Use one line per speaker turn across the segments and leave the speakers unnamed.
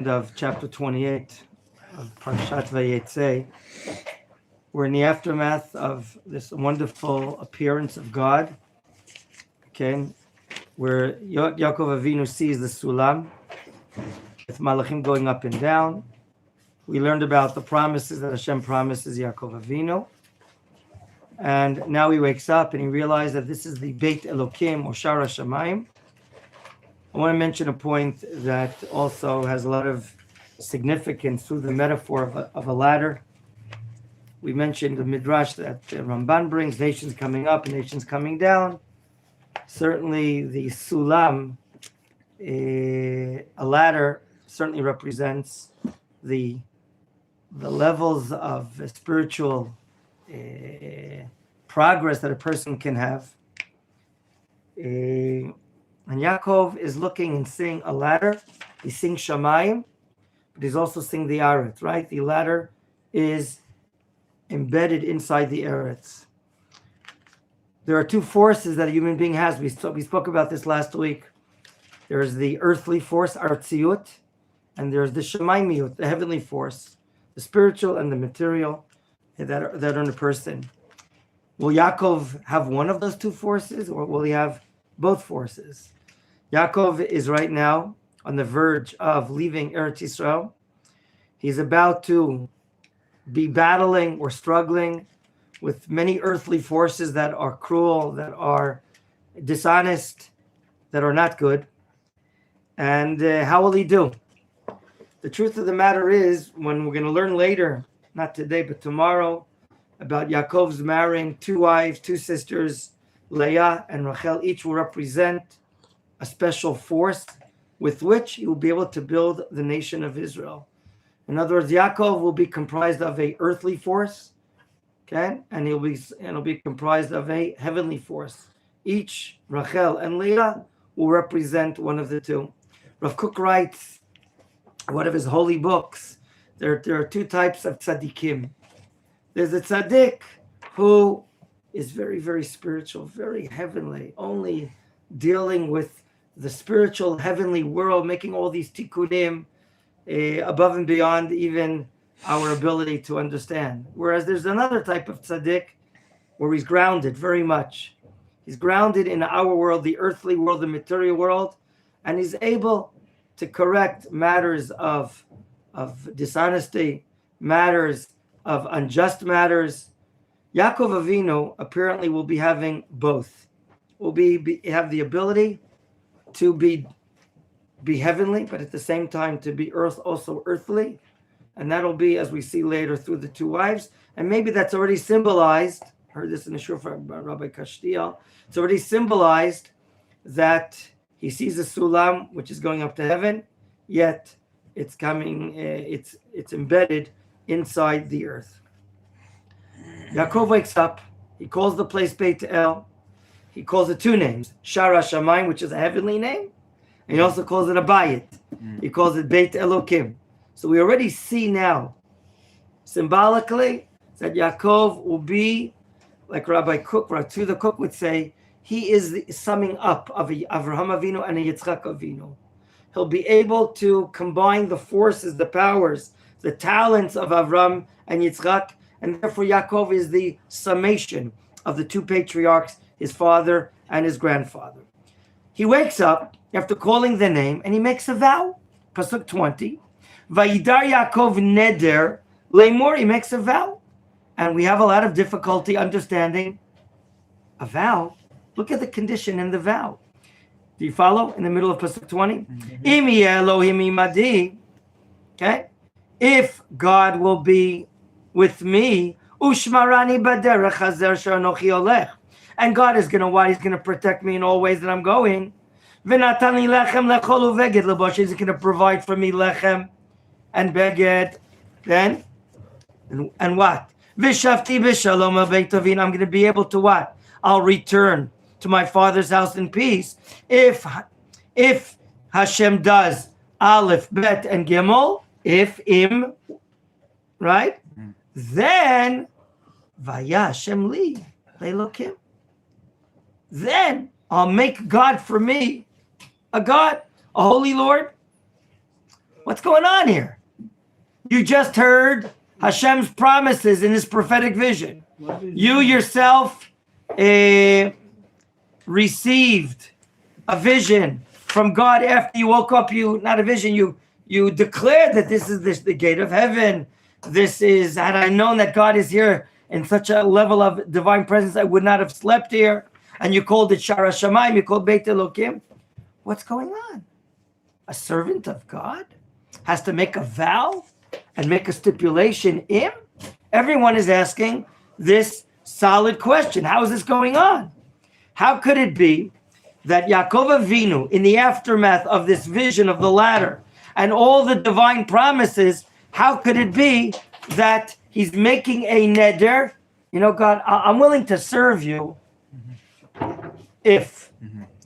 of chapter 28 of Parshat Vayeitzei. We're in the aftermath of this wonderful appearance of God, okay, where Yaakov Avinu sees the Sulam with Malachim going up and down. We learned about the promises that Hashem promises Yaakov Avinu. And now he wakes up and he realizes that this is the Beit Elokim or Shara Shamayim. I want to mention a point that also has a lot of significance through the metaphor of a ladder. We mentioned the Midrash that Ramban brings, nations coming up, nations coming down. Certainly the Sulam, a ladder, certainly represents the levels of spiritual progress that a person can have. And Yaakov is looking and seeing a ladder. He's seeing Shamayim, but he's also seeing the Aretz, right? The ladder is embedded inside the Aretz. There are two forces that a human being has. We spoke about this last week. There's the earthly force, Artziut, and there's the Shamayimiyut, the heavenly force, the spiritual and the material that are in a person. Will Yaakov have one of those two forces, or will he have both forces? Yaakov is right now on the verge of leaving Eretz Yisrael. He's about to be battling or struggling with many earthly forces that are cruel, that are dishonest, that are not good. And how will he do? The truth of the matter is, when we're going to learn later, not today, but tomorrow, about Yaakov's marrying two wives, two sisters, Leah and Rachel, each will represent a special force with which he will be able to build the nation of Israel. In other words, Yaakov will be comprised of a earthly force, okay, and he'll be comprised of a heavenly force. Each, Rachel and Leah, will represent one of the two. Rav Kook writes, one of his holy books, there are two types of tzaddikim. There's a tzaddik who is very, very spiritual, very heavenly, only dealing with the spiritual heavenly world, making all these tikkunim above and beyond even our ability to understand. Whereas there's another type of tzaddik where he's grounded very much. He's grounded in our world, the earthly world, the material world, and he's able to correct matters of dishonesty, matters of unjust matters. Yaakov Avinu apparently will be having both. Will have the ability to be heavenly, but at the same time to be also earthly. And that'll be, as we see later, through the two wives. And maybe that's already symbolized. I heard this in the shur from Rabbi Kashtiel. It's already symbolized that he sees a sulam, which is going up to heaven, yet it's coming, it's embedded inside the earth. Yaakov wakes up. He calls the place Beit El. He calls it two names, Shara Shamayim, which is a heavenly name, and he also calls it a Bayit. He calls it Beit Elokim. So we already see now, symbolically, that Yaakov will be, like Rabbi Kook, Ratu the Cook would say, he is the summing up of Avraham Avinu and a Yitzchak Avinu. He'll be able to combine the forces, the powers, the talents of Avram and Yitzchak, and therefore Yaakov is the summation of the two patriarchs, his father and his grandfather. He wakes up after calling the name and he makes a vow. Pasuk 20. Vayidar Yaakov neder leimor. He makes a vow. And we have a lot of difficulty understanding a vow. Look at the condition in the vow. Do you follow in the middle of Pasuk 20? Imi Elohim imadi. Okay? If God will be with me, ushmarani baderech hazer shanochi olech. And God is going to what? He's going to protect me in all ways that I'm going. V'natani lechem lechol uveged lebosh. He's going to provide for me lechem and beged. Then, and what? V'shavti b'shalom beit avin. I'm going to be able to what? I'll return to my father's house in peace. If Hashem does Aleph, Bet, and Gimel, if im, right? Then, Vaya Hashem li leilokim. Then I'll make God for me a God, a holy Lord. What's going on here? You just heard Hashem's promises in this prophetic vision. You yourself received a vision from God after you woke up. Not a vision, you declared that this is the gate of heaven. This is, had I known that God is here in such a level of divine presence, I would not have slept here. And you called it Shara Shamayim, you called Beit Elokim. What's going on? A servant of God has to make a vow and make a stipulation in? Everyone is asking this solid question. How is this going on? How could it be that Yaakov Avinu, in the aftermath of this vision of the ladder and all the divine promises, how could it be that he's making a neder? You know, God, I'm willing to serve you if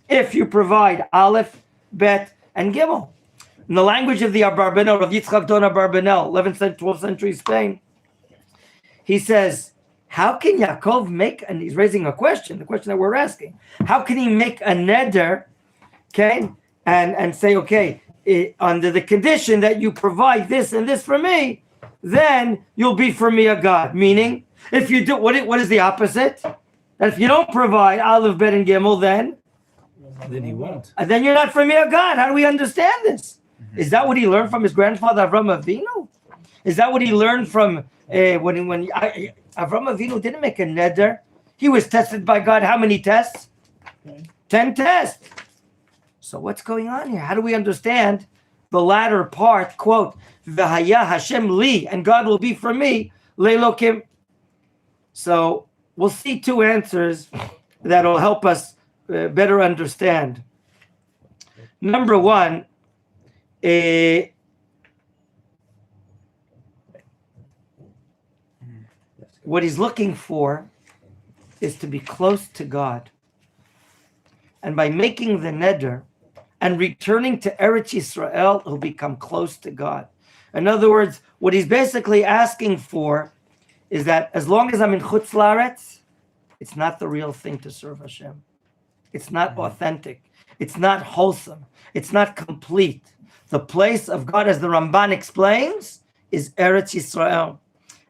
you provide Aleph, Bet, and Gimel. In the language of the Abarbanel, Rav Yitzchak Don Abarbanel, 11th century, 12th century Spain, he says, how can Yaakov make, and he's raising a question, the question that we're asking, how can he make a neder, okay, and say, okay, under the condition that you provide this and this for me, then you'll be for me a God. Meaning, if you do, what is the opposite? That if you don't provide Aleph, Bet, and Gimel, then
he won't.
And then you're not for me a God. How do we understand this? Is that what he learned from his grandfather Avram Avinu? Is that what he learned from when Avram Avinu didn't make a neder? He was tested by God. How many tests? 10 tests. So what's going on here? How do we understand the latter part? Quote, V'haya Hashem li, and God will be for me, le'elokim. So we'll see two answers that'll help us better understand. Number one, what he's looking for is to be close to God. And by making the neder and returning to Eretz Yisrael, he'll become close to God. In other words, what he's basically asking for is that as long as I'm in Chutz La'aretz, it's not the real thing to serve Hashem. It's not authentic. It's not wholesome. It's not complete. The place of God, as the Ramban explains, is Eretz Yisrael.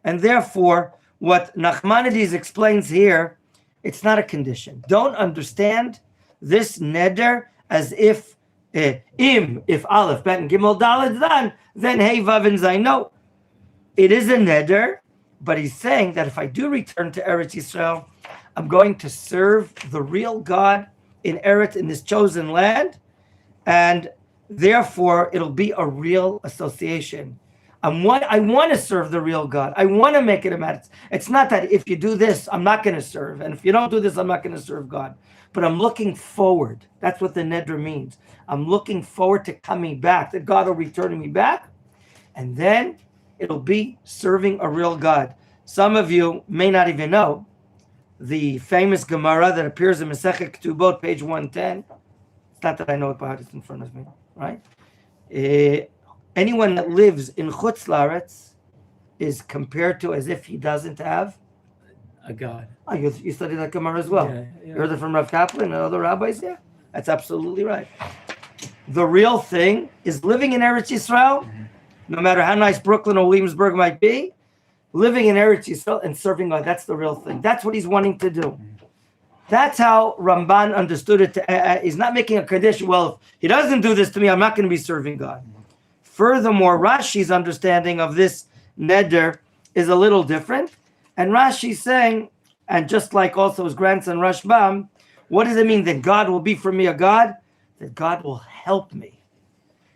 And therefore, what Nachmanides explains here, it's not a condition. Don't understand this neder as if Aleph, Bet, and Gimel, Daled, Dan, then Hey, Vav, and Zayin. No, it is a neder, but he's saying that if I do return to Eretz Yisrael, I'm going to serve the real God in Eretz, in this chosen land, and therefore it'll be a real association. I want to serve the real God. I want to make it a matter. It's not that if you do this, I'm not going to serve, and if you don't do this, I'm not going to serve God. But I'm looking forward. That's what the neder means. I'm looking forward to coming back, that God will return me back, and then it'll be serving a real God. Some of you may not even know the famous Gemara that appears in Masechet Ketubot, page 110. It's not that I know it by heart, it's in front of me, right? Anyone that lives in Chutz La'aretz is compared to as if he doesn't have
a God.
Oh, you studied that Gemara as well.
Yeah.
You heard it from Rav Kaplan and other rabbis? Yeah, that's absolutely right. The real thing is living in Eretz Yisrael, no matter how nice Brooklyn or Williamsburg might be, living in Eretz Yisrael and serving God, that's the real thing. That's what he's wanting to do. That's how Ramban understood it. He's not making a condition, well, if he doesn't do this to me, I'm not going to be serving God. Furthermore, Rashi's understanding of this neder is a little different. And Rashi's saying, and just like also his grandson Rashbam, what does it mean that God will be for me a God? That God will help me.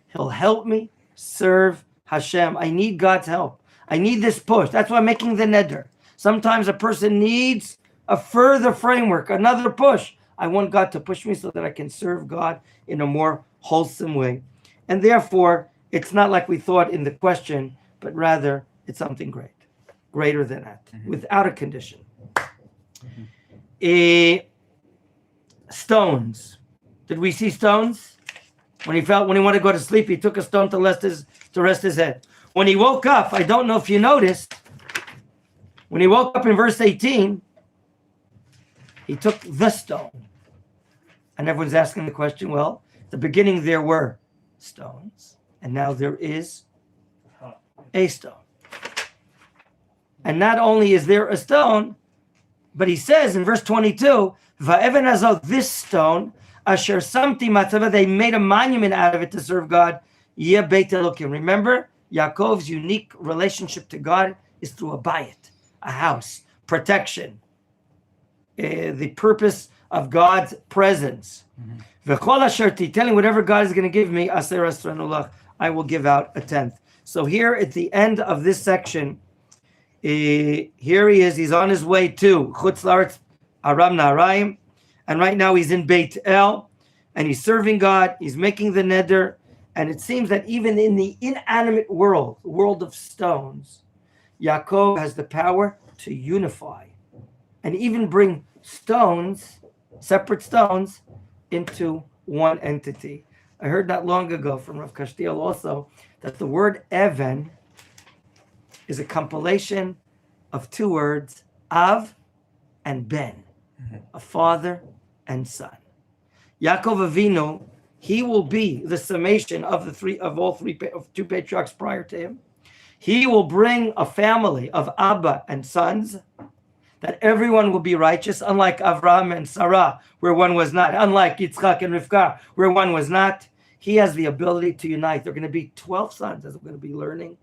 He'll help me serve Hashem. I need God's help. I need this push. That's why I'm making the neder. Sometimes a person needs a further framework, another push. I want God to push me so that I can serve God in a more wholesome way. And therefore, it's not like we thought in the question, but rather it's something greater than that, without a condition. Stones. Did we see stones? When he wanted to go to sleep, he took a stone to rest his head. When he woke up, I don't know if you noticed, when he woke up in verse 18, he took the stone. And everyone's asking the question, well, at the beginning there were stones. and now there is a stone. And not only is there a stone, but he says in verse 22, Va'even hazot, this stone, asher samti matzava, they made a monument out of it to serve God. Yeh beit Elokim. Remember, Yaakov's unique relationship to God is through a bayit, a house, protection, the purpose of God's presence. V'chol asher titeni, whatever God is going to give me, aser asrenu lach, I will give out a tenth. So here at the end of this section, here he is. He's on his way to Chutz La'aretz, Aram Naharaim, and right now he's in Beit El, and he's serving God. He's making the neder, and it seems that even in the inanimate world of stones, Yaakov has the power to unify, and even bring stones, separate stones, into one entity. I heard not long ago from Rav Kashtiel also that the word Even is a compilation of two words, Av and Ben, a father and son. Yaakov Avinu, he will be the summation of two patriarchs prior to him. He will bring a family of Abba and sons, that everyone will be righteous, unlike Avraham and Sarah, where one was not, unlike Yitzchak and Rivka, where one was not. He has the ability to unite. There are going to be 12 sons, as we're going to be learning.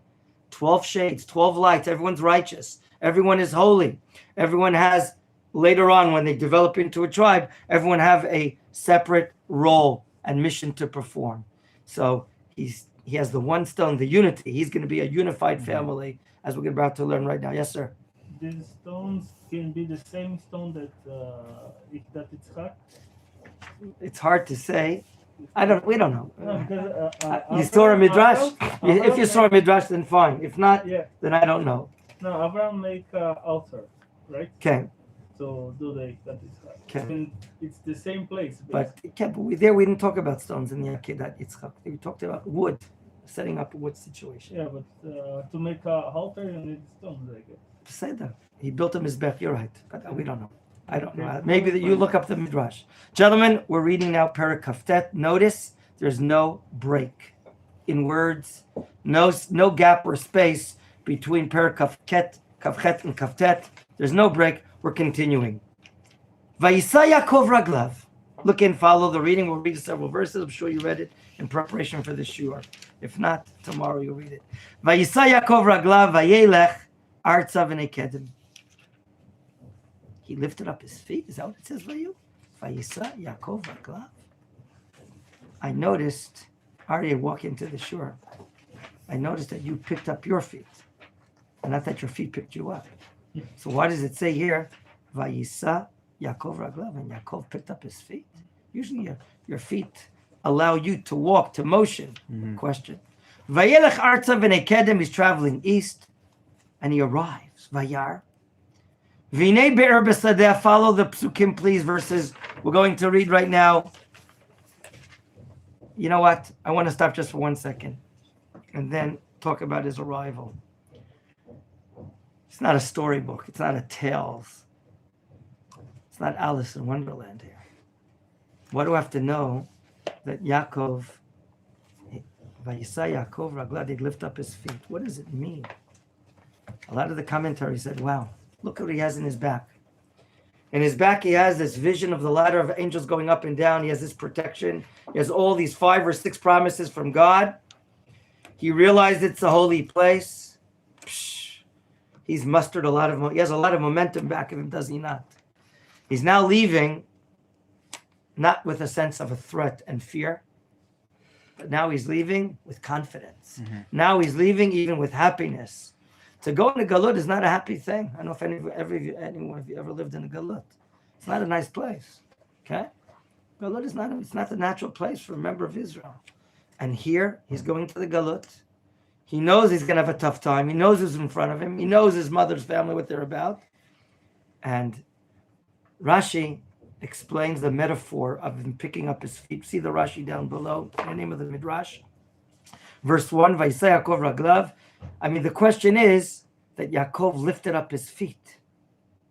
12 shades, 12 lights. Everyone's righteous. Everyone is holy. Everyone has, later on, when they develop into a tribe, everyone have a separate role and mission to perform. So he has the one stone, the unity. He's going to be a unified family, as we're about to learn right now. Yes, sir.
These stones can be the same stone that Yitzchak?
It's hard to say. We don't know.
No, because,
You saw a midrash.
Abraham-
If you saw a midrash, then fine. If not,
Yeah.
then I don't know.
No, Abraham make altar, right?
Okay,
So do they that Yitzchak?
Okay.
And it's the same place.
but we didn't talk about stones in the Akedat Yitzchak. We talked about wood, setting up a wood situation.
Yeah, but to make a altar you need stones, I guess.
Peseder. He built a mizbech. You're right, but we don't know. I don't know. Maybe that you look up the midrash. Gentlemen, we're reading now Perek Kaftet. Notice there's no break in words, no gap or space between Perek Kafchet and Kaftet. There's no break. We're continuing. Vayisa Yaakov Raglav. Look and follow the reading. We'll read several verses. I'm sure you read it in preparation for this shiur. If not, tomorrow you'll read it. Vayisa Yaakov Raglav Vayelech Artza v'nekedem. He lifted up his feet. Is that what it says by you? Vayisa Yaakov Raglav. I noticed, Aryeh walking into the shore. I noticed that you picked up your feet, and not that your feet picked you up. So why does it say here, Vayisa Yaakov Raglav, and Yaakov picked up his feet? Usually your feet allow you to walk, to motion. Question. Vayelech Artza v'nekedem, he's traveling east, and he arrives. Vayar. V'nei be'er b'sadeh, follow the psukim, please, verses we're going to read right now. You know what? I want to stop just for 1 second and then talk about his arrival. It's not a storybook. It's not a tales. It's not Alice in Wonderland here. What do I have to know that Yaakov, Vayisa Yaakov Raglav, he'd lift up his feet? What does it mean? A lot of the commentary said, wow, look what he has in his back. In his back, he has this vision of the ladder of angels going up and down. He has this protection. He has all these 5 or 6 promises from God. He realized it's a holy place. He's mustered he has a lot of momentum back of him, does he not? He's now leaving, not with a sense of a threat and fear, but now he's leaving with confidence. Now he's leaving even with happiness. To go into Galut is not a happy thing. I don't know if anyone of you ever lived in a Galut. It's not a nice place. Okay? Galut is not the natural place for a member of Israel. And here, he's going to the Galut. He knows he's going to have a tough time. He knows who's in front of him. He knows his mother's family, what they're about. And Rashi explains the metaphor of him picking up his feet. See the Rashi down below, in the name of the Midrash. Verse 1, Vayisa Yaakov Raglav. I mean, the question is that Yaakov lifted up his feet.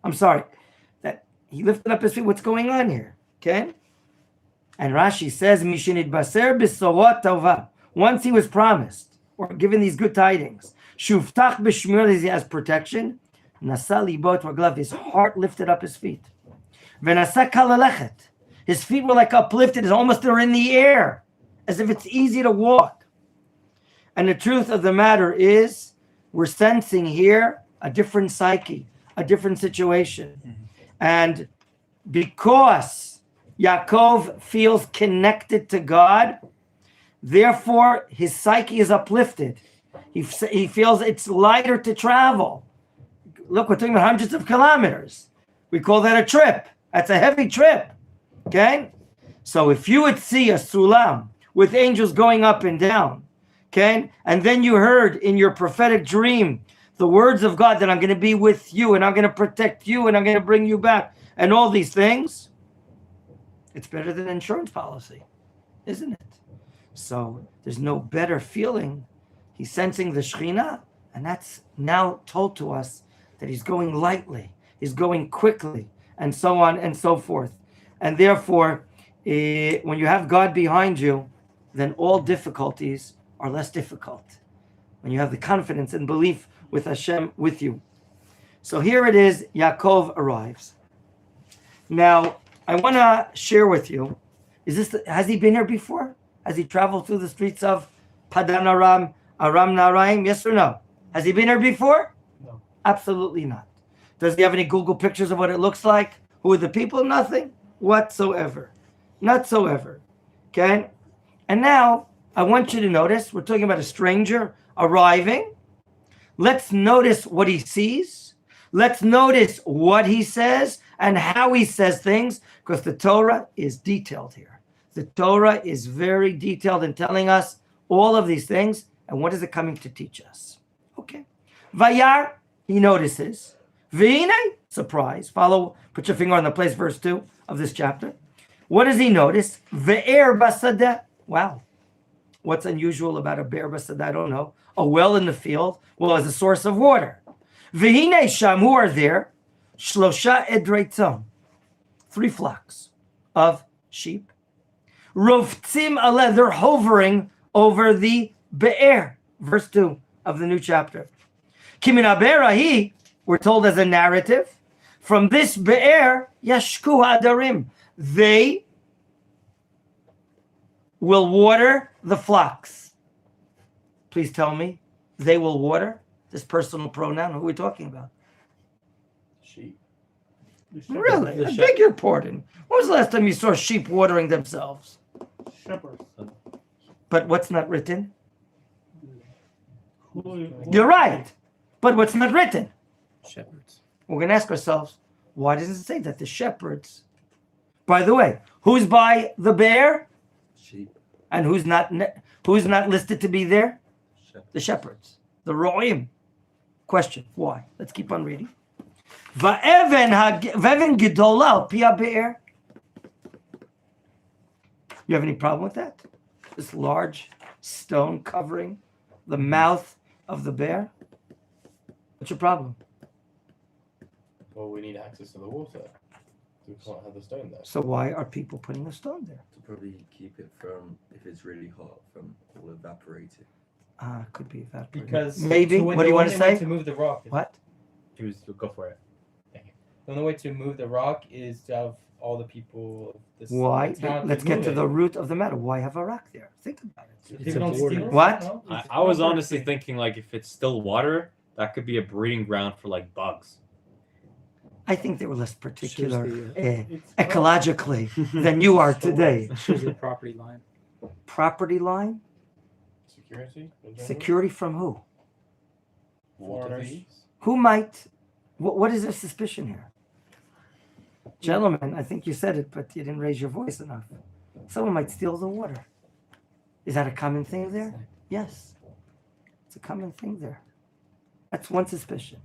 I'm sorry, that he lifted up his feet. What's going on here? Okay? And Rashi says, Mishinit Baser B'Sorot Tova. Once he was promised or given these good tidings, Shuftach b'shmir, he has protection. Nasa libot raglav, his heart lifted up his feet. V'nasa kalalechet, his feet were like uplifted, as almost they're in the air, as if it's easy to walk. And the truth of the matter is, we're sensing here a different psyche, a different situation. And because Yaakov feels connected to God, therefore his psyche is uplifted. He feels it's lighter to travel. Look, we're talking about hundreds of kilometers. We call that a trip. That's a heavy trip. Okay? So if you would see a sulam with angels going up and down, okay, and then you heard in your prophetic dream the words of God that I'm going to be with you and I'm going to protect you and I'm going to bring you back and all these things, it's better than an insurance policy, isn't it? So there's no better feeling. He's sensing the Shekhinah, and that's now told to us that he's going lightly, he's going quickly, and so on and so forth. And therefore, when you have God behind you, then all difficulties are less difficult. When you have the confidence and belief with Hashem with you. So here it is, Yaakov arrives. Now, I want to share with you, has he been here before? Has he traveled through the streets of Padan Aram, Aram Naraim? Yes or no? Has he been here before?
No.
Absolutely not. Does he have any Google pictures of what it looks like? Who are the people? Nothing whatsoever. Whatsoever. Okay? And now, I want you to notice, we're talking about a stranger arriving. Let's notice what he sees. Let's notice what he says and how he says things, because the Torah is detailed here. The Torah is very detailed in telling us all of these things. And what is it coming to teach us? Okay. Vayar, he notices. V'hine, surprise. Put your finger on the place, verse 2 of this chapter. What does he notice? Ve'er basadeh. Wow. What's unusual about a be'er basadeh? I don't know. A well in the field. Well, as a source of water. V'hine sham, who are there? Shlosha edrei tzom. 3 flocks of sheep. Rovtzim aleh, they're hovering over the be'er. Verse 2 of the new chapter. Kimin aberahi, we're told as a narrative, from this be'er, yashku hadarim. They will water the flocks. Please tell me, they will water? This personal pronoun, who are we talking about?
Sheep.
Really? I beg your pardon. When was the last time you saw sheep watering themselves?
Shepherds.
But what's not written?
Who
You're right. But what's not written?
Shepherds.
We're going to ask ourselves, why does it say that? The shepherds. By the way, who's by the bear?
Sheep.
And who's not listed to be there?
Shepherds.
The shepherds. The ro'im. Question, why? Let's keep on reading. Va'even gedola al pi ha'be'er. You have any problem with that? This large stone covering the mouth of the bear? What's your problem?
Well, we need access to the water. We can't have the stone there.
So why are people putting a stone there?
To probably keep it from, if it's really hot, from all evaporating.
Could be evaporated.
Because
maybe. What do you want to say?
To move the rock.
What?
Go for it. Thank you. The only way to move the rock is to have all the people of this
Why?
town
Let's get to the root of the matter. Why have a rock there? Think about it.
People don't
border.
steal it,
What?
no?
I was honestly thinking, like, if it's still water, that could be a breeding ground for like bugs.
I think they were less particular
It's
ecologically than you are today.
Shows the property line.
Property line?
Security? in general?
Security from who?
Water
Foreigners.
thieves?
Who might? What is their suspicion here? Gentlemen, I think you said it, but you didn't raise your voice enough. Someone might steal the water. Is that a common thing there? Yes. It's a common thing there. That's one suspicion.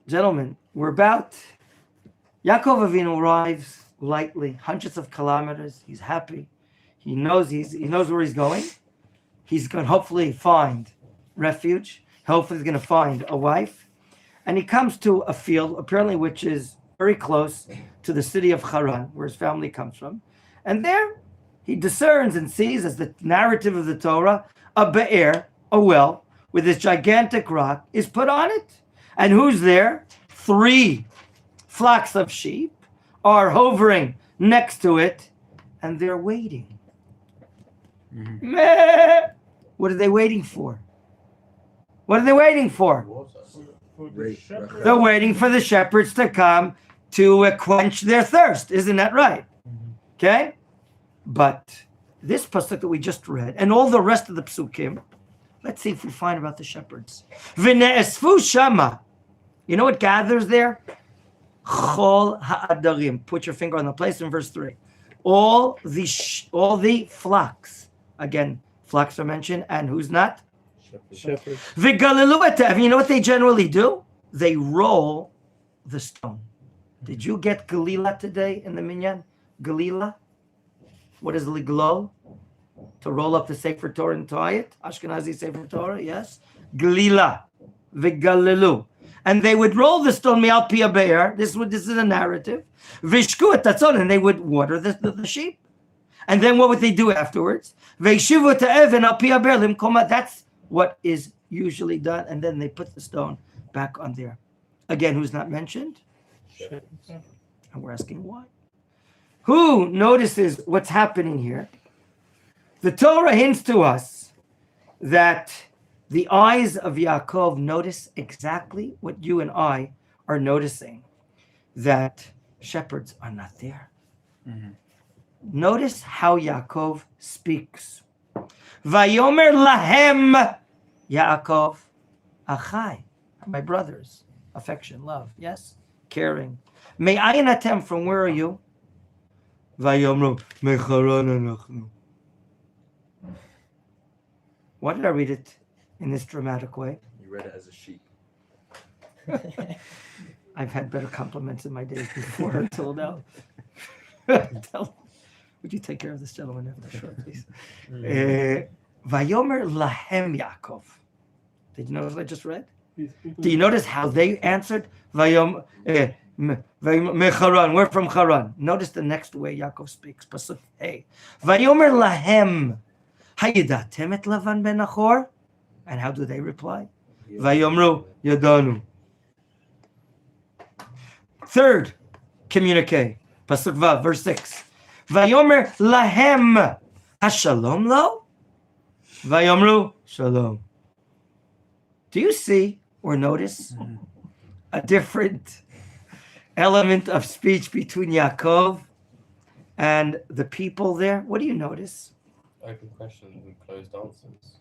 Gentlemen, Yaakov Avinu arrives lightly, hundreds of kilometers. He's happy. He knows where he's going. He's going to hopefully find refuge. Hopefully he's going to find a wife. And he comes to a field, apparently, which is very close to the city of Haran, where his family comes from. And there, he discerns and sees, as the narrative of the Torah, a be'er, a well, with this gigantic rock is put on it. And who's there? 3 flocks of sheep are hovering next to it, and they're waiting. Meh. What are they waiting for? What are they waiting for?
Water.
For the
Right,
shepherd.
right.
They're waiting for the shepherds to come to quench their thirst. Isn't that right? Okay? But this pasuk that we just read, and all the rest of the psukim, let's see if we find about the shepherds. V'ne'esfu shama. You know what gathers there? Chol ha'adarim. Put your finger on the place in verse 3. All the flocks. Again, flocks are mentioned, and who's not?
Shepherd.
V'galilu etev. You know what they generally do? They roll the stone. Did you get galila today in the minyan? Galila? What is liglo? To roll up the Sefer Torah and tie it? Ashkenazi Sefer Torah, yes. Galila. V'galilu. And they would roll the stone mi'al pi ha'be'er. This is a narrative. V'shku et tatzon. And they would water the sheep. And then what would they do afterwards? V'yeshivu te'even al pi ha'be'er limkoma. That's what is usually done. And then they put the stone back on there. Again, who's not mentioned? And we're asking why. Who notices what's happening here? The Torah hints to us that the eyes of Yaakov notice exactly what you and I are noticing, that shepherds are not there. Notice how Yaakov speaks. Vayomer lahem Yaakov achai, my brothers, affection, love, yes, caring. Me'ayin atem, from where are you? Vayomru mecharon anachnu. Why did I read it in this dramatic way?
You read it as a sheep.
I've had better compliments in my days before until now. Would you take care of this gentleman after short, please? Vayomer lahem Yaakov. Did you notice what I just read? Do you notice how they answered? Vayom mecharon. We're from Haran. Notice the next way Yaakov speaks. Pasuk hey. Vayomer lahem hayidatem et Lavan ben Nachor. And how do they reply? Vayomru yadanu. Third communique. Pasuk Vav, verse 6. Vayomer lahem hashalom lo. Vayomru shalom. Do you see or notice a different element of speech between Yaakov and the people there? What do you notice?
Open questions and closed answers.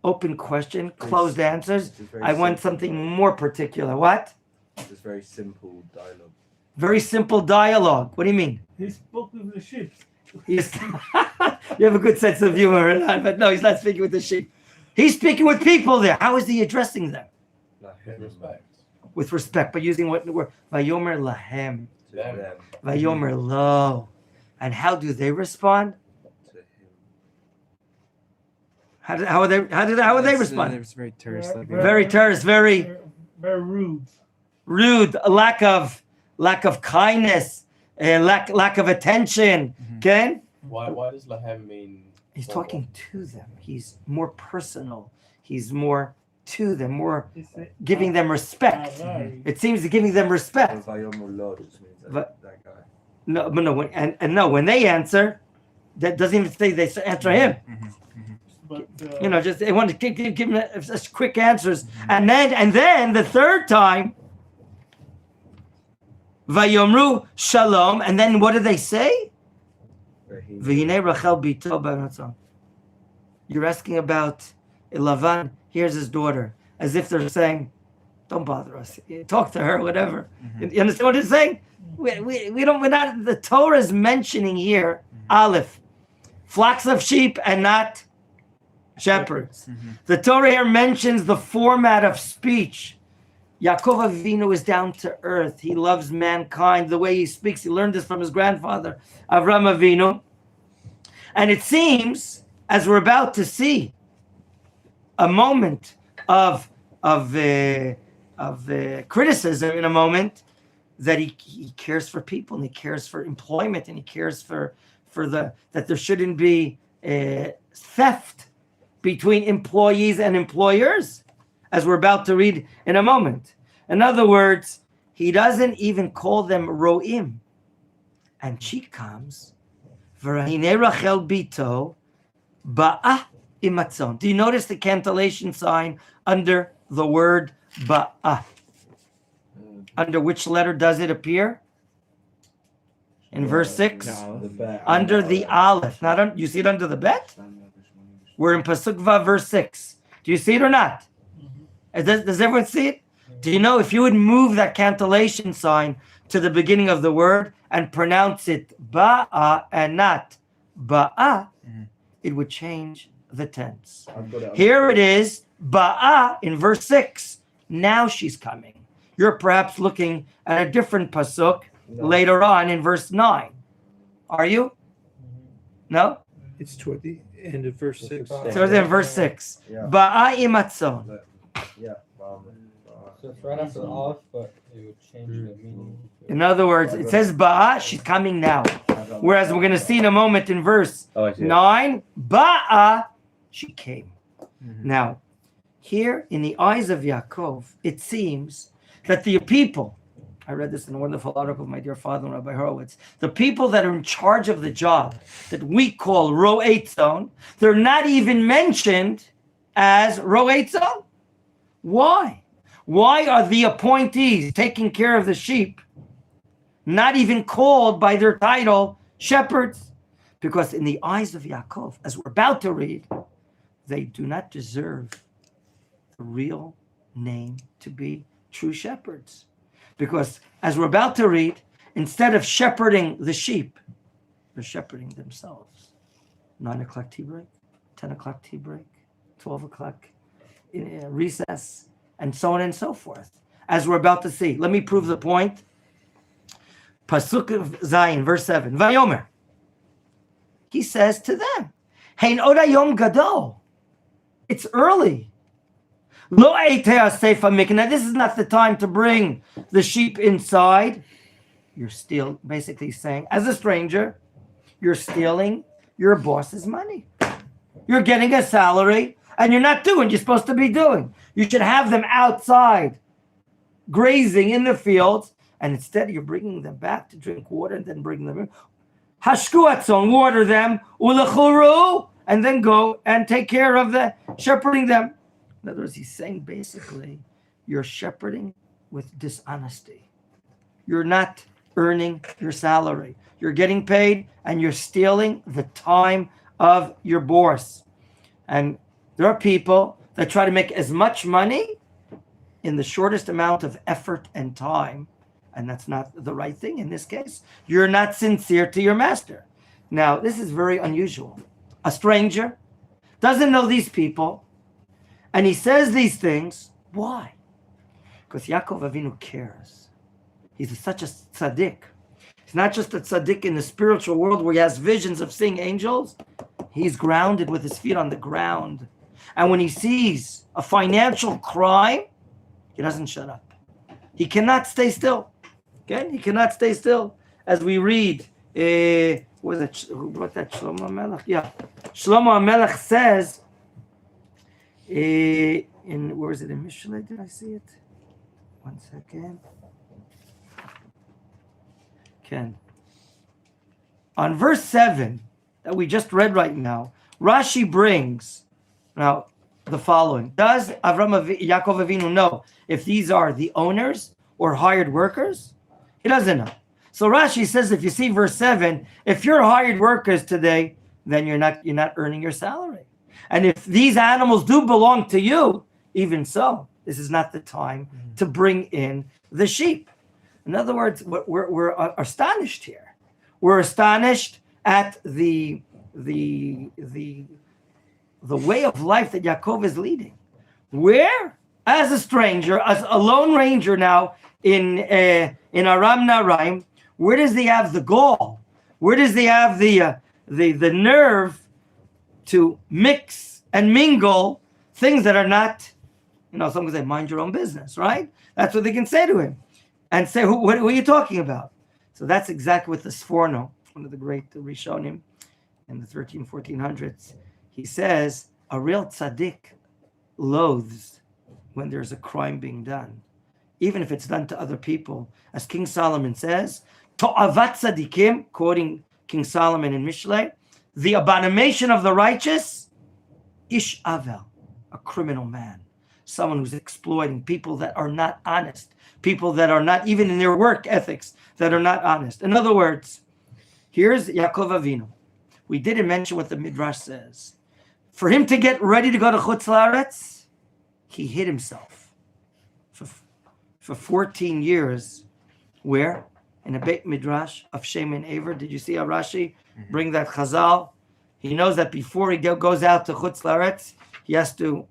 Open question, closed answers.
It's very
I want
simple
something
dialogue.
more particular. What?
It's very simple dialogue.
Very simple dialogue. What do you mean?
He spoke with the sheep.
He's you have a good sense of humor, but no, he's not speaking with the sheep. He's speaking with people there. How is he addressing them?
With respect.
With respect, but using what word? Vayomer lahem,
To
Them.
them,
vayomer lo. And how do they respond?
to him.
How are they respond?
It's very terse.
Very-
Very terse, very
Very rude.
rude, a lack of kindness, a lack of attention. Okay?
Why does Lahem mean?
He's
what?
talking to them. He's more personal. He's more to them, more
He said,
giving them respect.
Arai.
It seems to giving them respect.
Vayomer lo just means
But-
that guy.
No, but no, and no, when they answer, that doesn't even say they answer him.
But,
You know, just they want to give him such quick answers, and then the third time, Vayomru shalom, and then what do they say? V'hinei Rachel bito b'natzon. You're asking about Lavan. Here's his daughter, as if they're saying, "Don't bother us. Talk to her, whatever." You understand what it's saying? We don't. We're not. The Torah is mentioning here Aleph, flocks of sheep, and not shepherds. The Torah here mentions the format of speech. Yaakov Avinu is down to earth. He loves mankind. The way he speaks, he learned this from his grandfather, Avram Avinu. And it seems, as we're about to see, a moment of criticism in a moment, that he cares for people, and he cares for employment, and he cares for that there shouldn't be theft between employees and employers, as we're about to read in a moment. In other words, he doesn't even call them ro'im. And she comes, V'rahine Rachel bito ba'ah imatzon. Do you notice the cantillation sign under the word ba'ah? Under which letter does it appear? In verse 6? Under the aleph. You see it under the bet? We're in Pasuk Vav, verse 6. Do you see it or not? Does everyone see it? Do you know if you would move that cantillation sign to the beginning of the word and pronounce it ba'a and not ba'a, it would change the tense. Here it is, ba'a in verse 6. Now she's coming. You're perhaps looking at a different pasuk later on in verse 9. Are you? No?
It's toward the end of verse 6.
So it's in verse 6. Ba'a imatzon.
So it's right after the aleph, but it would change the meaning.
In other words, it says ba'a, she's coming now. Whereas we're going to see in a moment in verse 9, ba'a, she came. Now, here in the eyes of Yaakov, it seems that the people, I read this in a wonderful article of my dear father, Rabbi Horowitz, the people that are in charge of the job that we call ro'etzon, they're not even mentioned as ro'etzon. Why? Why are the appointees taking care of the sheep not even called by their title shepherds? Because in the eyes of Yaakov, as we're about to read, they do not deserve the real name to be true shepherds. Because as we're about to read, instead of shepherding the sheep, they're shepherding themselves. 9 o'clock tea break, 10 o'clock tea break, 12 o'clock recess, and so on and so forth. As we're about to see. Let me prove the point. Pasuk Zayin, verse 7. Vayomer. He says to them, Hein oda yom gadol. It's early. Lo eitea seifa mikna. This is not the time to bring the sheep inside. You're still basically saying, as a stranger, you're stealing your boss's money. You're getting a salary, and you're not doing what you're supposed to be doing. You should have them outside, grazing in the fields, and instead you're bringing them back to drink water and then bring them in. Hashkuatzon, water them, ulechuru, and then go and take care of the shepherding them. In other words, he's saying basically, you're shepherding with dishonesty. You're not earning your salary. You're getting paid, and you're stealing the time of your boss. And there are people that try to make as much money in the shortest amount of effort and time, and that's not the right thing in this case. You're not sincere to your master. Now, this is very unusual. A stranger doesn't know these people, and he says these things. Why? Because Yaakov Avinu cares. He's such a tzaddik. He's not just a tzaddik in the spiritual world where he has visions of seeing angels. He's grounded with his feet on the ground. And when he sees a financial crime, he doesn't shut up. He cannot stay still. Okay? He cannot stay still. As we read, who brought that? Shlomo HaMelech? Yeah. Shlomo HaMelech says, where is it? In Mishlei, did I see it? 1 second. Ken. On verse 7 that we just read right now, Rashi brings now the following. Does Yaakov Avinu know if these are the owners or hired workers? He doesn't know. So Rashi says, if you see verse 7, if you're hired workers today, then you're not earning your salary. And if these animals do belong to you, even so, this is not the time to bring in the sheep. In other words, we're astonished here. We're astonished at the way of life that Yaakov is leading. Where, as a stranger, as a lone ranger now in Aram Naraim, where does he have the gall? Where does he have the nerve to mix and mingle things that are not, someone can say, mind your own business, right? That's what they can say to him. And say, what are you talking about? So that's exactly what the Sforno one of the great Rishonim in the 1400s. He says a real tzaddik loathes when there's a crime being done, even if it's done to other people. As King Solomon says, To'avat tzaddikim, quoting King Solomon in Mishlei, the abomination of the righteous, ish avel, a criminal man, someone who's exploiting people that are not honest, people that are not even in their work ethics, that are not honest. In other words, here's Yaakov Avinu. We didn't mention what the Midrash says. For him to get ready to go to Chutz La'aretz, he hid himself for 14 years. Where? In a Beit Midrash of Shem and Aver. Did you see how Rashi bring that Chazal? He knows that before he goes out to Chutz La'aretz, he has to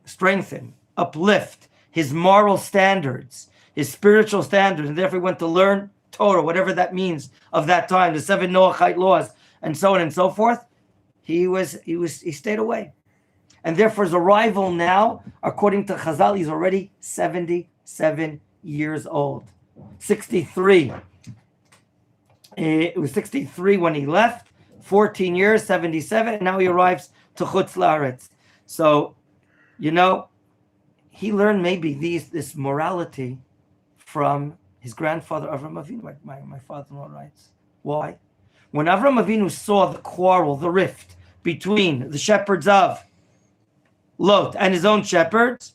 strengthen, uplift his moral standards, his spiritual standards, and therefore he went to learn Torah, whatever that means of that time, the 7 Noachite laws, and so on and so forth. He stayed away. And therefore his arrival now, according to Chazal, he's already 77 years old. 63. It was 63 when he left, 14 years, 77, and now he arrives to Chutz La'aretz. So, you know, he learned maybe this morality from his grandfather Avram Avinu, my father-in-law writes. Why? When Avram Avinu saw the quarrel, the rift between the shepherds of Lot and his own shepherds,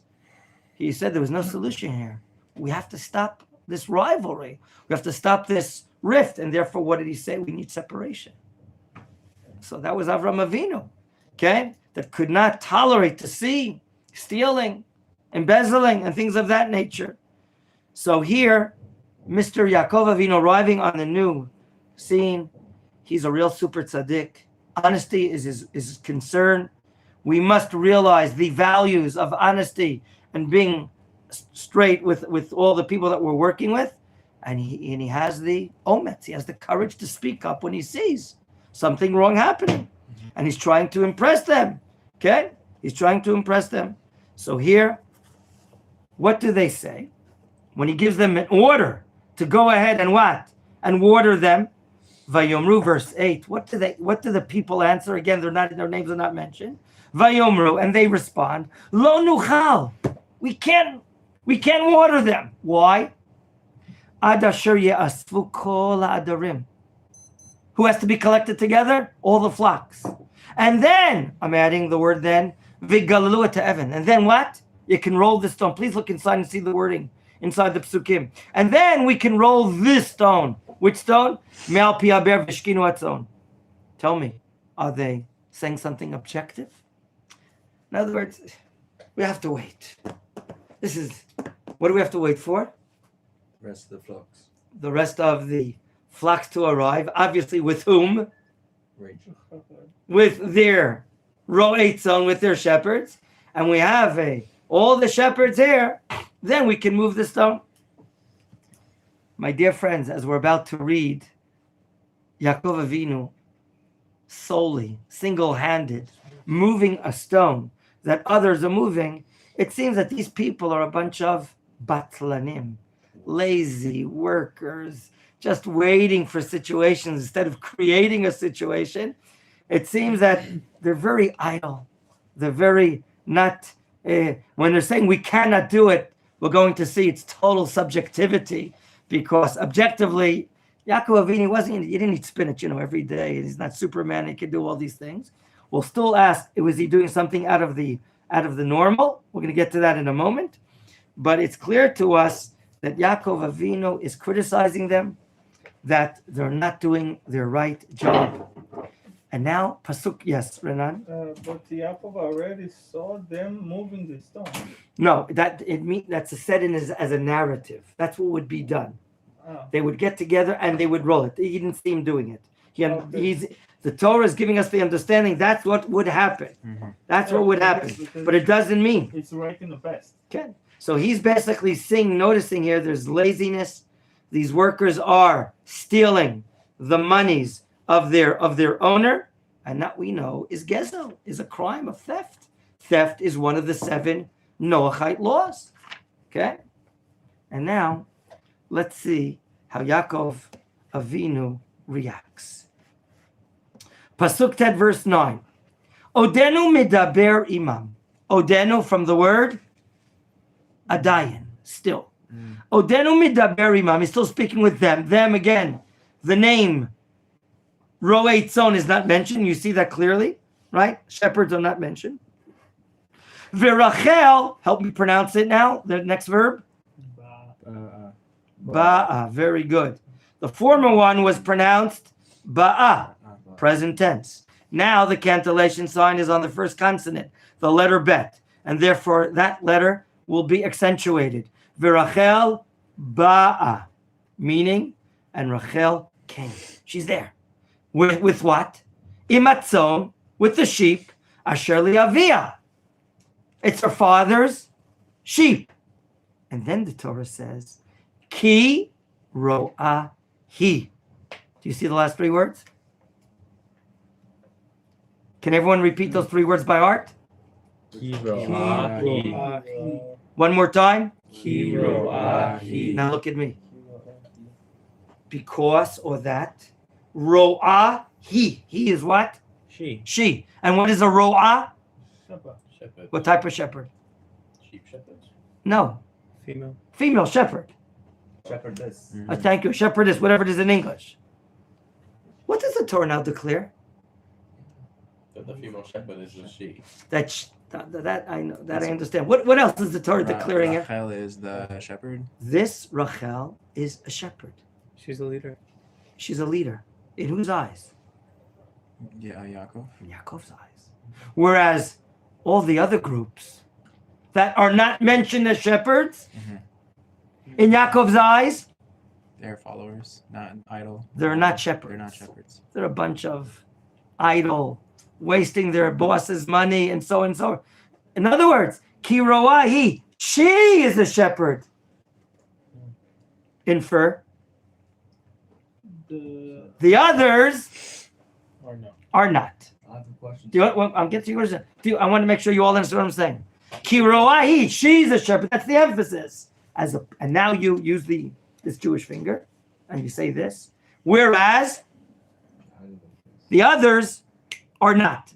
he said there was no solution here. We have to stop this rivalry. We have to stop this rift. And therefore, what did he say? We need separation. So that was Avram Avinu, okay? That could not tolerate to see stealing, embezzling, and things of that nature. So here, Mr. Yaakov Avinu arriving on the new scene, he's a real super tzaddik. Honesty is his concern. We must realize the values of honesty and being straight with all the people that we're working with. And he has the ometz, he has the courage to speak up when he sees something wrong happening. And he's trying to impress them. Okay? He's trying to impress them. So here, what do they say? When he gives them an order to go ahead and what? And water them. Vayomru, verse 8. What do the people answer? Again, their names are not mentioned. Vayomru, and they respond, Lo nuchal. We can't water them. Why? Ad asher ye'asvu kol ha'adarim. Who has to be collected together? All the flocks. And then, I'm adding the word then, Vigalalu to Evan. And then what? You can roll the stone. Please look inside and see the wording inside the psukim. And then we can roll this stone. Which stone? Me'al pi haber v'shkinu atzon. Tell me, are they saying something objective? In other words, we have to wait. What do we have to wait for?
The rest of the flocks.
The rest of the flocks to arrive. Obviously, with whom?
Rachel.
With their ro'etzon, with their shepherds. And we have all the shepherds here. Then we can move the stone. My dear friends, as we're about to read, Yaakov Avinu solely, single-handed, moving a stone that others are moving, it seems that these people are a bunch of batlanim, lazy workers, just waiting for situations instead of creating a situation. It seems that they're very idle. They're very not, when they're saying we cannot do it, we're going to see it's total subjectivity, because objectively, Yaakov Avinu he didn't eat spinach, every day. He's not Superman, he can do all these things. We'll still ask, was he doing something out of the normal? We're going to get to that in a moment. But it's clear to us that Yaakov Avinu is criticizing them, that they're not doing their right job. And now, Pasuk, yes, Renan?
But Yaakov already saw them moving the stone.
No, that's said as a narrative. That's what would be done.
Oh.
They would get together and they would roll it. He didn't see him doing it. The Torah is giving us the understanding that's what would happen. Mm-hmm. That's what would happen. But it doesn't mean.
It's right in the best.
Okay. So he's basically noticing here there's laziness. These workers are stealing the monies of their owner. And that we know is gezel, is a crime of theft. Theft is one of the 7 Noachite laws. Okay? And now, let's see how Yaakov Avinu reacts. Pasuk Tet, verse 9. Odenu medaber imam. Odenu from the word adayin, still. Odenu medaber imam. He's still speaking with them. Them again. The name Roei Tzon is not mentioned. You see that clearly, right? Shepherds are not mentioned. Virachel, help me pronounce it now. The next verb. Ba'a. Very good. The former one was pronounced ba'a, present tense. Now the cantillation sign is on the first consonant, the letter bet, and therefore that letter will be accentuated. Virachel ba'a, meaning, and Rachel came. She's there. With what? Imatzon, with the sheep, asher liavia. It's her father's sheep. And then the Torah says, Ki ro'ah hi. Do you see the last three words? Can everyone repeat those three words by heart? One more time. Now look at me. Because or that. Ro'ah he. He is what? She. And what is a ro'ah?
Shepherd.
What type of shepherd?
Sheep shepherds.
No.
Female.
Female shepherd.
Shepherdess.
Thank you. Shepherdess, whatever it is in English. What does the Torah now declare?
That the female shepherd is a she.
That I know. That I understand. What else is the Torah declaring here?
Rachel is the shepherd.
This Rachel is a shepherd.
She's a leader.
She's a leader. In whose eyes?
Yeah, Yaakov.
In Yaakov's eyes. Whereas all the other groups that are not mentioned as shepherds, in Yaakov's eyes,
They're followers, not idle.
they're not shepherds.
They're not shepherds.
They're a bunch of idle, wasting their boss's money and so and so. In other words, ki roahi, she is a shepherd. Infer. The others are not.
I have a question.
Do you want, I'm getting you. I want to make sure you all understand what I'm saying. Ki roahi, she's a shepherd. That's the emphasis. And now you use this Jewish finger, and you say this. Whereas the others are not.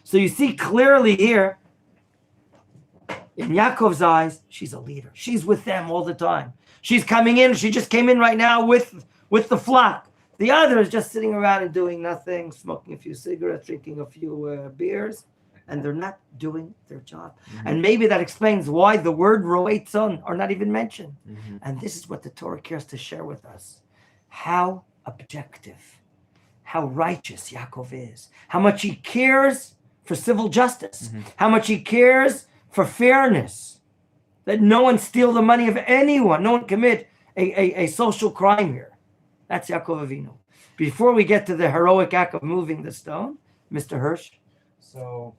So you see clearly here, in Yaakov's eyes, she's a leader. She's with them all the time. She's coming in. She just came in right now with the flock. The other is just sitting around and doing nothing, smoking a few cigarettes, drinking a few beers, and they're not doing their job. And maybe that explains why the word ro'ei tzon are not even mentioned. And this is what the Torah cares to share with us. How objective, how righteous Yaakov is, how much he cares for civil justice, how much he cares for fairness, that no one steal the money of anyone, no one commit a social crime here. That's Yaakov Avinu. Before we get to the heroic act of moving the stone, Mr. Hirsch.
So,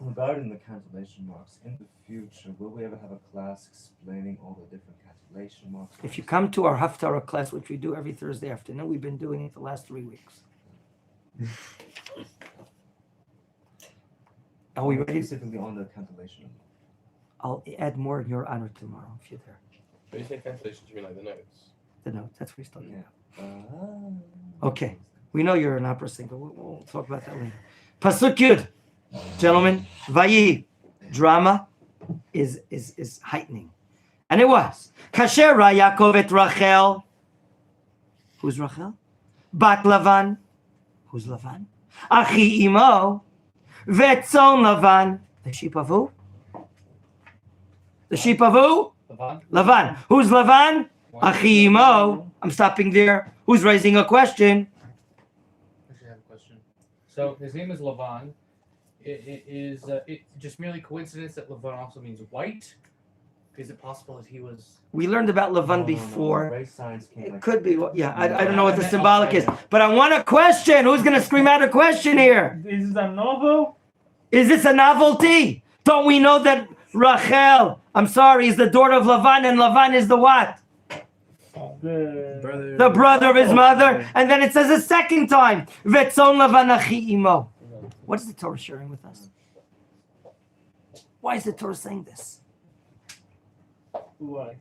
regarding the cancellation marks, in the future, will we ever have a class explaining all the different cancellation marks?
If you come to our Haftarah class, which we do every Thursday afternoon, we've been doing it the last 3 weeks. Are we ready?
Specifically on the cancellation.
I'll add more in your honor tomorrow if you're there.
When you say cancellations, you mean like the notes?
The notes, that's what we're still doing.
Ah.
Okay, we know you're an opera singer. We'll talk about that later. Pasuk Yud, gentlemen, Vayi, drama is heightening. And it was. Kasher ra Yaakov et Rachel. Who's Rachel? Bat Lavan. Who's Lavan? Achi imo. Vetzon Lavan. The sheep of who? The sheep of who? Lavan. Who's Lavan? Achi imo. I'm stopping there. Who's raising a question?
I should have a question. So his name is Lavan. Is it just merely coincidence that Lavan also means white? Is it possible that he was?
We learned about Lavan before.
Race science came
It
like
could be. Yeah, I don't know what the symbolic is. But I want a question. Who's going to scream out a question here?
Is it a novel?
Is this a novelty? Don't we know that Rachel, I'm sorry, is the daughter of Lavan, and Lavan is the what? The brother of his mother. And then it says a second time, Vetzon Lavan achi imo. What is the Torah sharing with us? Why is the Torah saying this?
Why?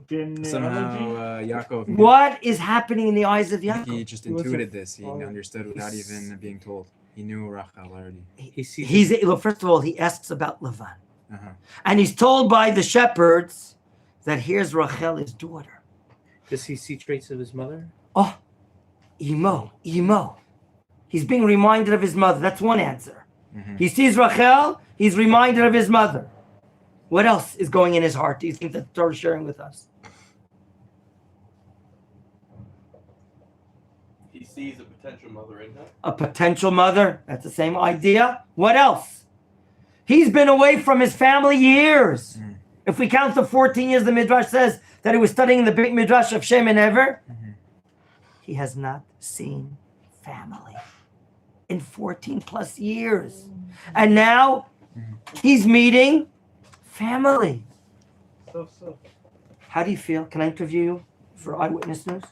genealogy.
Somehow, Yaakov. knew.
What is happening in the eyes of
He
Yaakov?
just
He was a
intuited this. He
father.
understood without even being told. He knew Rachel already.
He sees
He's well, first of all, he asks about Lavan.
Uh-huh.
And he's told by the shepherds that here's Rachel, his daughter.
Does he see traits of his mother?
Oh, Imo. He's being reminded of his mother. That's one answer.
Mhm.
He sees Rachel, he's reminded of his mother. What else is going in his heart? Do you think that the Torah is sharing with us?
He sees a potential mother in her.
A potential mother. That's the same idea. What else? He's been away from his family years.
Mm.
If we count the 14 years, the Midrash says that he was studying the big Midrash of Shem and Ever.
Mhm.
He has not seen family in 14 plus years. And now he's meeting family.
So.
How do you feel? Can I interview you for Eyewitness News?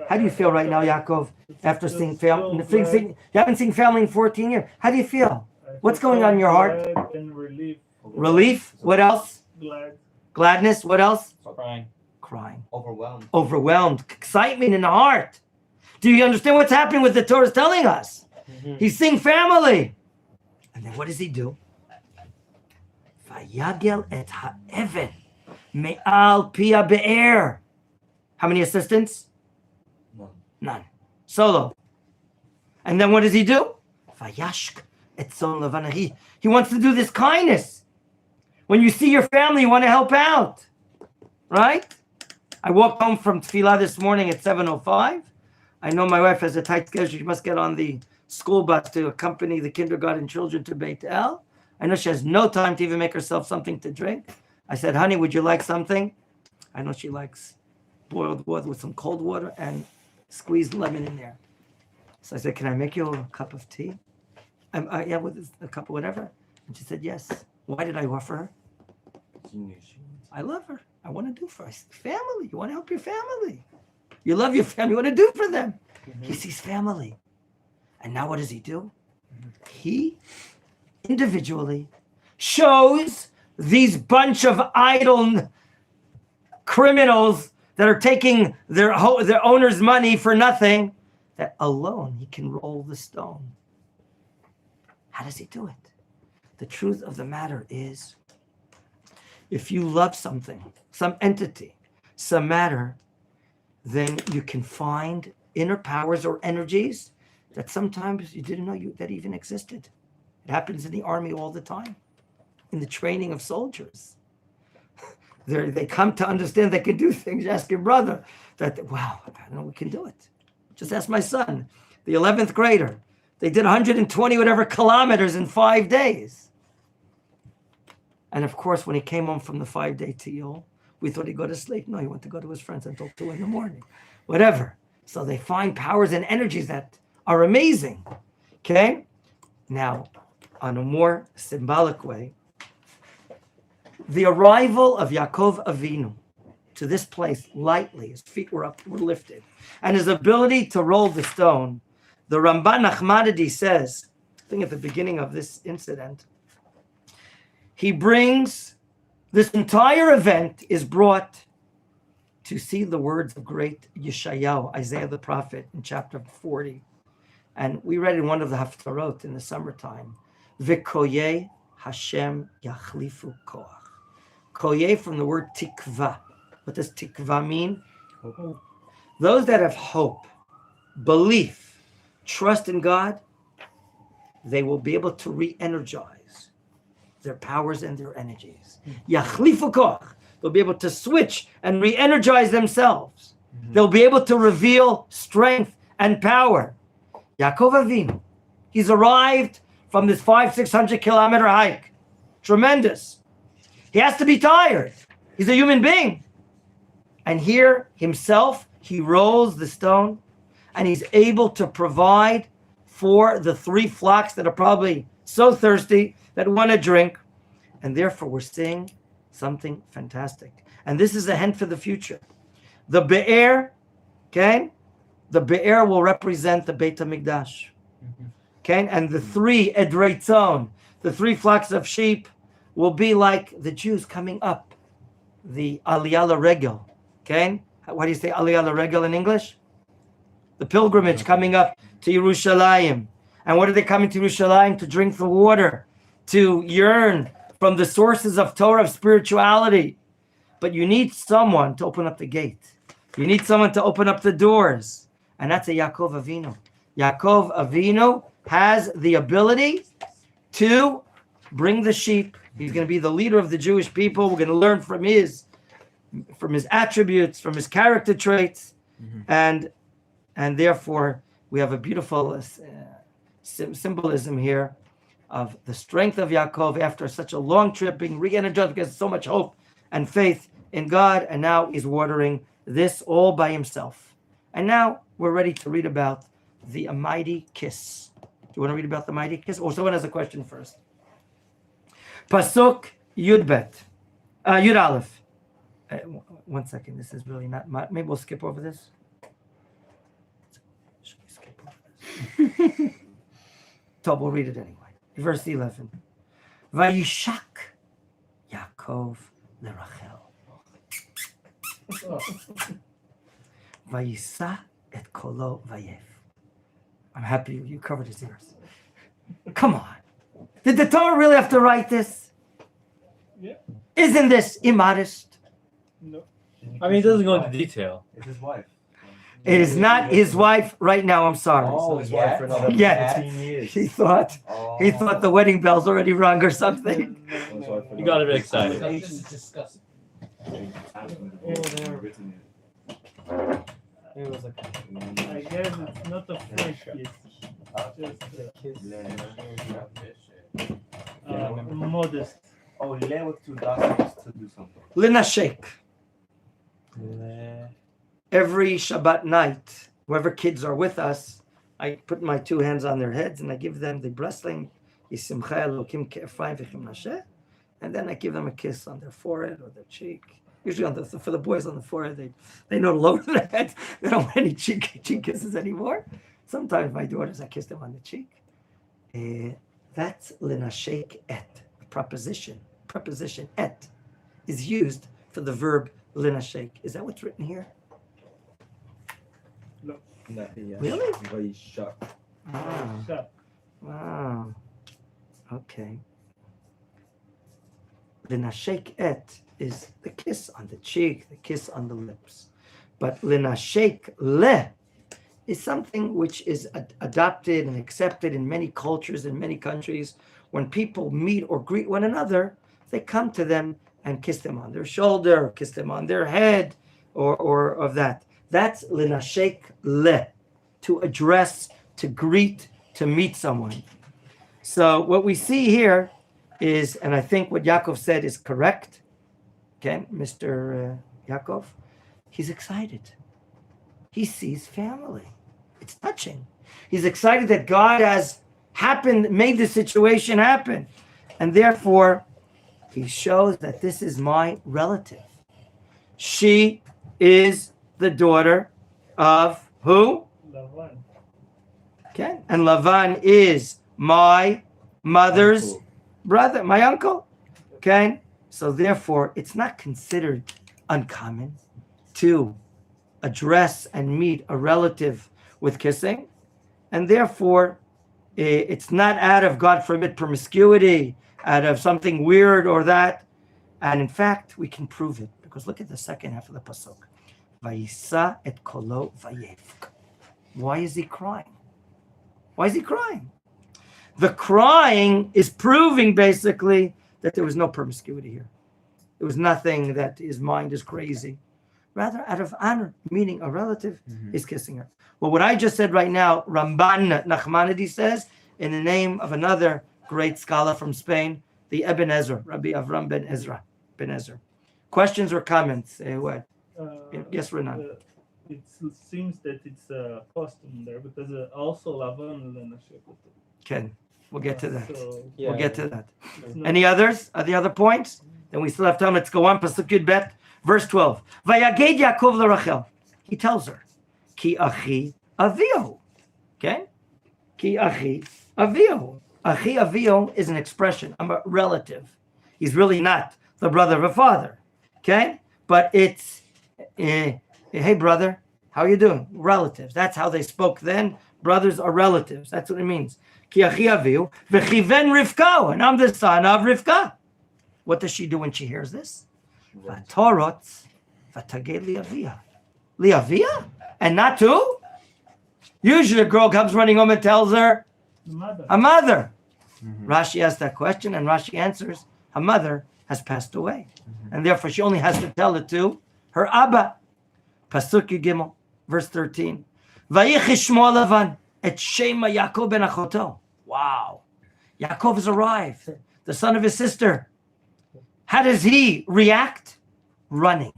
How do you feel right now, Yaakov, after seeing family? You haven't seen family in 14 years. How do you feel? What's going on in your heart?
Glad and relief.
Relief? What else?
Glad.
Gladness? What else?
Crying.
Crying.
Overwhelmed.
Overwhelmed. Excitement in the heart. Do you understand what's happening with the Torah is telling us? He's seeing family. And then what does he do? Vayagel et ha'even me'al pia be'er. How many assistants? None. Solo. And then what does he do? Vayashk et son levana. He wants to do this kindness. When you see your family, you want to help out. Right? I walked home from Tefillah this morning at 7:05. I know my wife has a tight schedule. She must get on the school bus to accompany the kindergarten children to Beit El. I know she has no time to even make herself something to drink. I said, honey, would you like something? I know she likes boiled water with some cold water and squeezed lemon in there. So I said, can I make you a cup of tea? Yeah, with a cup of whatever. And she said, yes. Why did I offer her?
You knew she wanted.
I love her. I want to do for us. Family. You want to help your family. You love your family. You want to do for them. He sees family. And now what does he do? He individually shows these bunch of idle criminals that are taking their owner's money for nothing, that alone he can roll the stone. How does he do it? The truth of the matter is, if you love something, some entity, some matter, then you can find inner powers or energies that sometimes you didn't know that even existed. It happens in the army all the time, in the training of soldiers. They come to understand they can do things. You ask your brother, wow, I know we can do it. Just ask my son, the 11th grader. They did 120 whatever kilometers in 5 days. And of course, when he came home from the 5-day Tiyul, we thought he'd go to sleep. No, he went to go to his friends until 2 a.m. Whatever. So they find powers and energies that are amazing. Okay? Now, on a more symbolic way, the arrival of Yaakov Avinu to this place lightly, his feet were lifted, and his ability to roll the stone, the Ramban Nachmanides says, I think at the beginning of this incident, he brings, this entire event is brought to see the words of great Yeshayahu, Isaiah the prophet, in chapter 40. And we read in one of the Haftarot in the summertime, V'koyeh Hashem yachlifu koach. Koyeh from the word tikva. What does tikva mean? Hope. Those that have hope, belief, trust in God, they will be able to re-energize their powers and their energies. Yachlifu koach. They'll be able to switch and re-energize themselves. They'll be able to reveal strength and power. Yaakov Avinu, he's arrived from this 500-600 kilometer hike. Tremendous. He has to be tired. He's a human being. And here himself, he rolls the stone and he's able to provide for the 3 flocks that are probably so thirsty that want to drink. And therefore we're seeing something fantastic. And this is a hint for the future. The Be'er, okay? The Be'er will represent the Beit HaMikdash. Okay? And the 3 Edreitzon, the 3 flocks of sheep, will be like the Jews coming up the Aliyah Regel. Okay? What do you say Aliyah Regel in English? The pilgrimage coming up to Yerushalayim. And what are they coming to Yerushalayim? To drink the water, to yearn from the sources of Torah, of spirituality. But you need someone to open up the gate. You need someone to open up the doors. And that's a Yaakov Avinu. Yaakov Avinu has the ability to bring the sheep. He's going to be the leader of the Jewish people. We're going to learn from his attributes, from his character traits. And therefore, we have a beautiful symbolism here of the strength of Yaakov after such a long trip, being re-energized because so much hope and faith in God. And now he's watering this all by himself. And now we're ready to read about the mighty kiss. Do you want to read about the mighty kiss? Or someone has a question first. Pasuk Yud Bet. Yud Aleph. 1 second. This is really not... Maybe we'll skip over this. Should we skip over this? So we'll read it anyway. Verse 11. Vayishak Yaakov lerachel. Vayisa et kolo vayef. I'm happy you covered his ears. Come on. Did the Torah really have to write this?
Yeah.
Isn't this immodest?
No.
I mean, it doesn't go into detail.
It's his wife.
It is not his wife right now. I'm sorry.
Oh, his wife for another
Yeah.
15 years.
He thought the wedding bell's already rung or something.
You got a bit excited.
This is disgusting.
It was like
I guess it's not a fresh kiss. Just modest.
Oh, Leh with 2 dots to do something.
Linashek. Every Shabbat night, whoever kids are with us, I put my 2 hands on their heads and I give them the blessing, and then I give them a kiss on their forehead or their cheek. Usually for the boys on the forehead, they know to lower their heads. They don't want any cheek kisses anymore. Sometimes my daughters, I kiss them on the cheek. That's linashek et, preposition. Preposition et is used for the verb linashek. Is that what's written here?
No,
Really?
Vayishak.
Ah. Wow. Okay. Linashek et is the kiss on the cheek, the kiss on the lips. But linashek le is something which is adopted and accepted in many cultures, in many countries. When people meet or greet one another, they come to them and kiss them on their shoulder, kiss them on their head, or of that. That's linashek le, to address, to greet, to meet someone. So what we see here is, and I think what Yaakov said is correct. Okay, Mr. Yaakov, he's excited. He sees family. It's touching. He's excited that God has made the situation happen. And therefore, he shows that this is my relative. She is the daughter of who?
Lavan.
Okay, and Lavan is my mother's brother, my uncle. Okay, so therefore, it's not considered uncommon to address and meet a relative with kissing, and therefore, it's not out of, God forbid, promiscuity, out of something weird or that. And in fact, we can prove it, because look at the second half of the pasuk. Vayisa et kolo vayevk. Why is he crying? Why is he crying? The crying is proving basically that there was no promiscuity here. There was nothing that his mind is crazy. Rather, out of honor, meaning a relative is kissing her. Well, what I just said right now, Ramban Nachmanides says, in the name of another great scholar from Spain, the Ibn Ezra, Rabbi Avram ben Ezra. Questions or comments? What? Yes, Renan.
It seems that it's a costume there because also Lavan Lenashek.
Ken, we'll get to that.
So
We'll get to that.
it's not-
Any others? Are the other points? Then we still have time. Let's go on. Pasuk Yud Bet, verse 12. Vayaged Yaakov l'Rachel. He tells her, Ki achi avio. Okay? Ki achi avio. Achi avio is an expression. I'm a relative. He's really not the brother of a father. Okay? But it's, hey, brother, how are you doing? Relatives. That's how they spoke then. Brothers are relatives. That's what it means. Ki achi avihu v'chiven Rivka, and I'm the son of Rivka. What does she do when she hears this? Vatorot v'taged liavia. Liavia? And not to? Usually a girl comes running home and tells her,
Mother.
a mother. Rashi asks that question, and Rashi answers, her mother has passed away. And therefore she only has to tell it to her Abba. Pasuk Gimel, verse 13. Vayichish Shmo Lavan et Shema Yaakov ben Achoto. Wow. Yaakov has arrived, the son of his sister. How does he react? Running.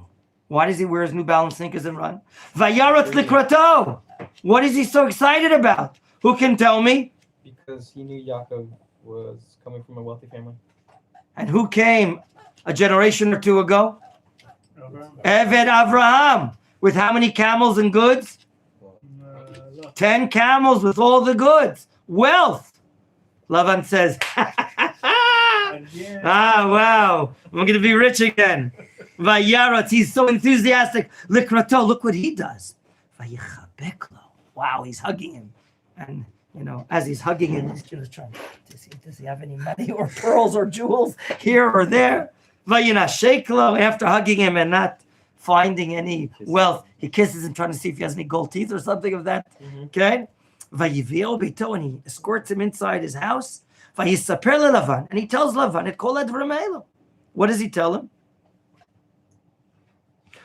Why does he wear his New Balance sneakers and run? Vayarat likrato. What is he so excited about? Who can tell me?
Because he knew Yaakov was coming from a wealthy family.
And who came a generation or two ago?
Abraham.
Eved Avraham. With how many camels and goods?
Lot.
10 camels with all the goods. Wealth. Lavan says,
Again.
wow, I'm going to be rich again. Vayarat, he's so enthusiastic. Likrato, look what he does. Vayichabeklo. Wow, he's hugging him. And, as he's hugging him, he's just trying, does he have any money or pearls or jewels here or there? Vayinasheklo, after hugging him and not finding any wealth, he kisses him, trying to see if he has any gold teeth or something of that. Okay? Vayivio bito, and he escorts him inside his house. Vayisaper leLavan, and he tells Lavan, et kol advarim haelu. What does he tell him?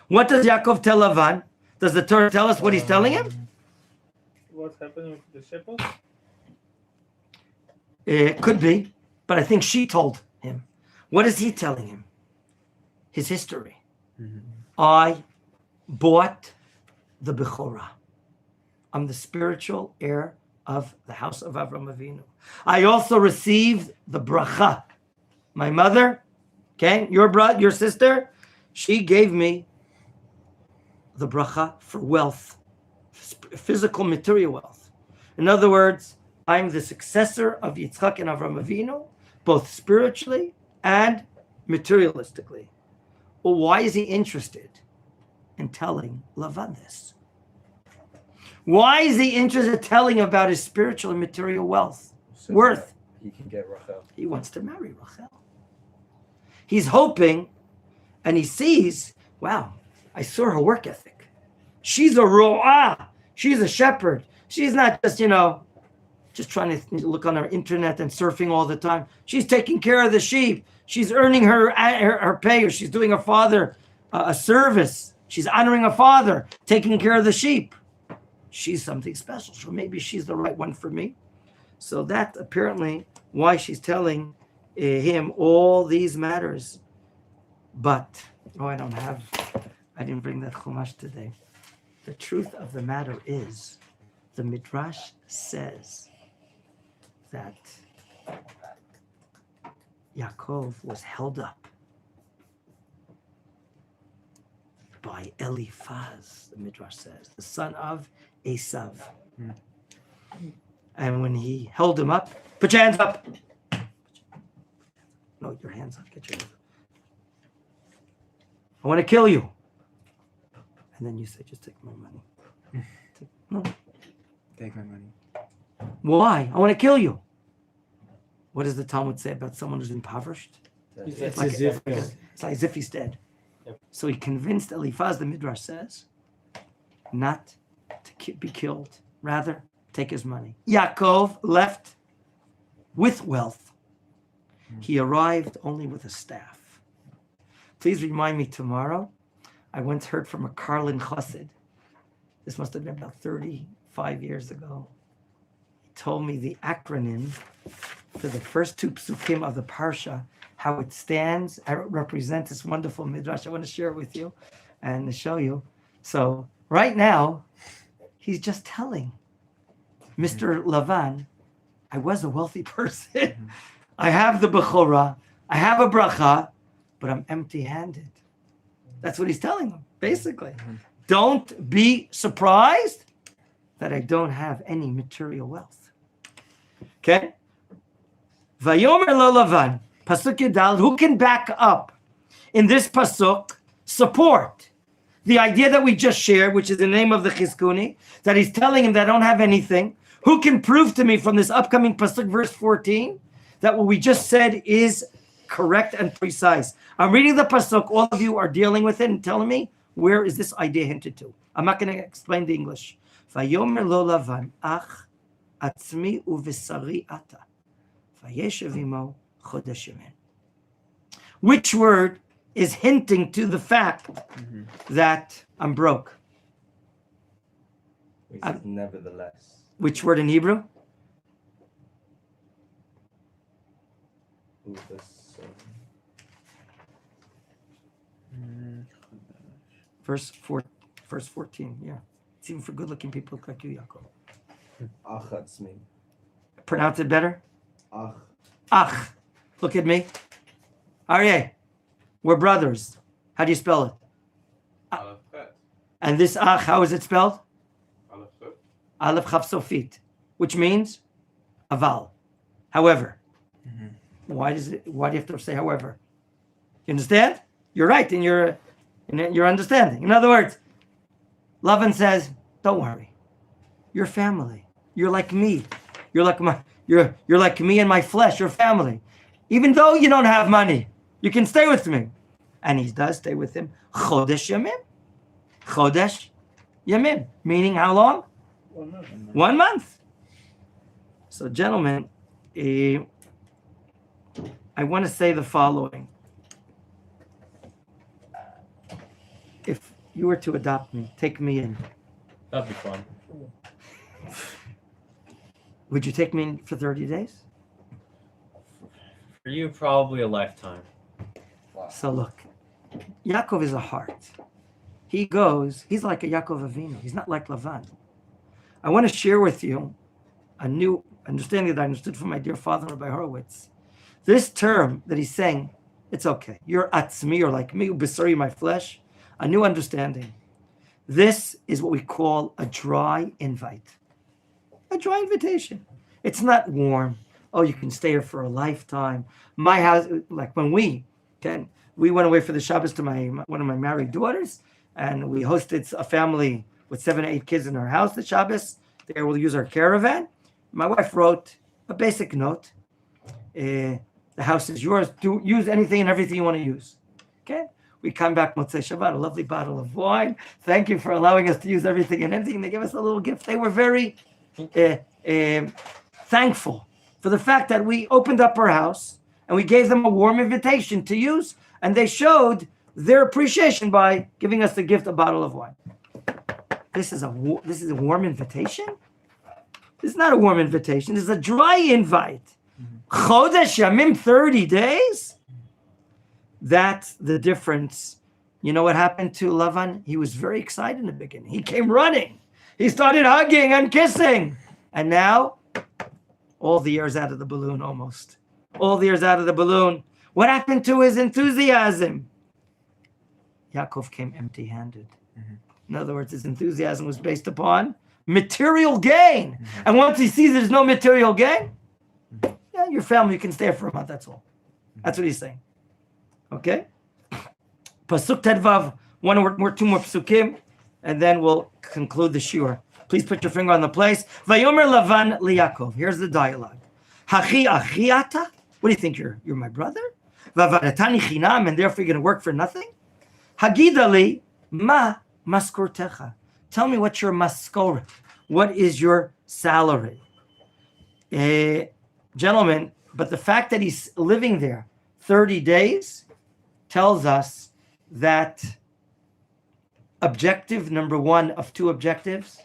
What does Yaakov tell Lavan? Does the Torah tell us what he's telling him?
What's happening with the shepherd?
It could be, but I think she told him. What is he telling him? His history. I bought the Bechorah. I'm the spiritual heir of the house of Avraham Avinu. I also received the bracha. My mother, okay, your sister, she gave me the bracha for wealth, physical, material wealth. In other words, I'm the successor of Yitzchak and Avraham Avinu, both spiritually and materialistically. Well, why is he interested in telling Lavan this? Why is he interested in telling about his spiritual and material wealth?
So
Worth.
that he can get Rachel.
He wants to marry Rachel. He's hoping, and he sees, wow, I saw her work ethic. She's a ro'ah. She's a shepherd. She's not just, just trying to look on her internet and surfing all the time. She's taking care of the sheep. She's earning her pay, or she's doing her father a service. She's honoring her father, taking care of the sheep. She's something special. So maybe she's the right one for me. So that's apparently why she's telling him all these matters. But, I didn't bring that chumash today. The truth of the matter is, the Midrash says that Yaakov was held up by Eliphaz, the Midrash says, the son of Esav. And when he held him up, put your hands up. No, your hands up. Get your hands up. I want to kill you. And then you say, just take my money. No.
Take my money.
Why? I want to kill you. What does the Talmud say about someone who's impoverished?
It's
like
as if
It's like as if he's dead.
Yep.
So he convinced Eliphaz, the Midrash says, not to be killed. Rather, take his money. Yaakov left with wealth. He arrived only with a staff. Please remind me tomorrow. I once heard from a Karlin Chassid. This must have been about 35 years ago. He told me the acronym for the first two psukim of the Parsha, how it stands, how it represents this wonderful Midrash. I want to share it with you and to show you. So right now, he's just telling Mr. Lavan, I was a wealthy person. I have the Bechorah, I have a bracha, but I'm empty-handed. That's what he's telling them, basically. Don't be surprised that I don't have any material wealth. Okay? Vayomer lo Lavan, Pasuk Yudal, who can back up in this Pasuk support the idea that we just shared, which is the name of the Chizkuni, that he's telling him that I don't have anything. Who can prove to me from this upcoming pasuk, verse 14, that what we just said is correct and precise? I'm reading the pasuk. All of you are dealing with it and telling me, where is this idea hinted to? I'm not going to explain the English. Vayomer lo Lavan, ach atzmi uvesari ata, vayeshev imo chodesh yamin. Which word is hinting to the fact that I'm broke?
Which is nevertheless.
Which word in Hebrew?
Ooh, this,
Verse 14, yeah. It's even for good-looking people like you, Yaakov.
Ach atzmi.
Pronounce it better?
Ach.
Ach. Look at me. Aryeh. We're brothers. How do you spell it?
Aleph Bet.
And this ach, how is it spelled?
Aleph Bet.
Aleph Chaf Sofit, which means aval. However. Why do you have to say however? You understand? You're right in your understanding. In other words, Lavan says, don't worry. You're family. You're like me. You're like me and my flesh. You're family. Even though you don't have money, you can stay with me. And he does stay with him. Chodesh Yamim. Chodesh Yamim. Meaning how long?
1 month.
1 month. So, gentlemen, I want to say the following. If you were to adopt me, take me in,
That'd be fun.
would you take me in for 30 days?
For you, probably a lifetime.
So look, Yaakov is a heart. He's like a Yaakov Avinu. He's not like Lavan. I want to share with you a new understanding that I understood from my dear father, Rabbi Horowitz. This term that he's saying, it's okay. You're atzmi, you're like me, ubisari, my flesh. A new understanding. This is what we call a dry invite. A dry invitation. It's not warm. Oh, you can stay here for a lifetime. My house, like when we went away for the Shabbos to one of my married daughters, and we hosted a family with 7 or 8 kids in our house the Shabbos. There we'll use our caravan. My wife wrote a basic note. The house is yours. Do use anything and everything you want to use. Okay? We come back Motzei Shabbat, a lovely bottle of wine. Thank you for allowing us to use everything and anything. They gave us a little gift. They were very thankful for the fact that we opened up our house and we gave them a warm invitation to use, and they showed their appreciation by giving us the gift, a bottle of wine. This is a warm invitation? This is not a warm invitation. This is a dry invite. Chodesh Yamim, 30 days? That's the difference. You know what happened to Lavan? He was very excited in the beginning. He came running. He started hugging and kissing. And now, all the air's out of the balloon almost. All the air's out of the balloon. What happened to his enthusiasm? Yaakov came empty-handed. In other words, his enthusiasm was based upon material gain. And once he sees there's no material gain, yeah, your family can stay for a month, that's all. That's what he's saying. Okay? Pasuk Tedvav, two more pasukim, and then we'll conclude the shiur. Please put your finger on the place. Vayomer Lavan liYaakov. Here's the dialogue. Hachi achiata? What do you think? You're my brother? Vavadatani chinam, and therefore you're going to work for nothing? Hagidali ma maskortecha. Tell me what's your maskoret. What is your salary? Gentlemen, but the fact that he's living there 30 days tells us that objective number 1 of 2 objectives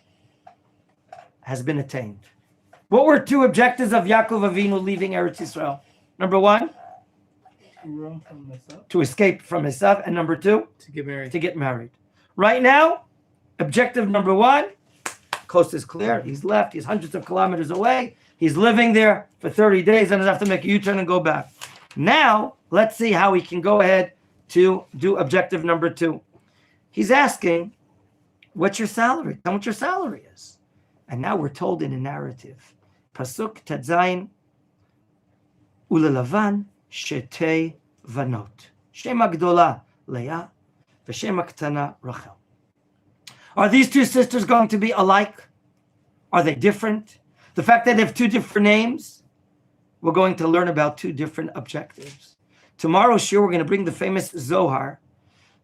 has been attained. What were 2 objectives of Yaakov Avinu leaving Eretz Yisrael? Number 1,
To run from myself.
to escape from himself, and number 2,
To get married.
to get married. Right now, objective number 1, coast is clear. He's left. He's hundreds of kilometers away. He's living there for 30 days and doesn't have to make a U-turn and go back. Now, let's see how he can go ahead to do objective number 2. He's asking, what's your salary? Tell me what your salary is. And now we're told in a narrative. Pasuk Tadzayin, Ulelavan Shetei Vanot. Shema Gdola Leah, V'shem ha'ktana Rachel. Are these two sisters going to be alike? Are they different? The fact that they have two different names, we're going to learn about two different objectives. Tomorrow, sure, we're going to bring the famous Zohar,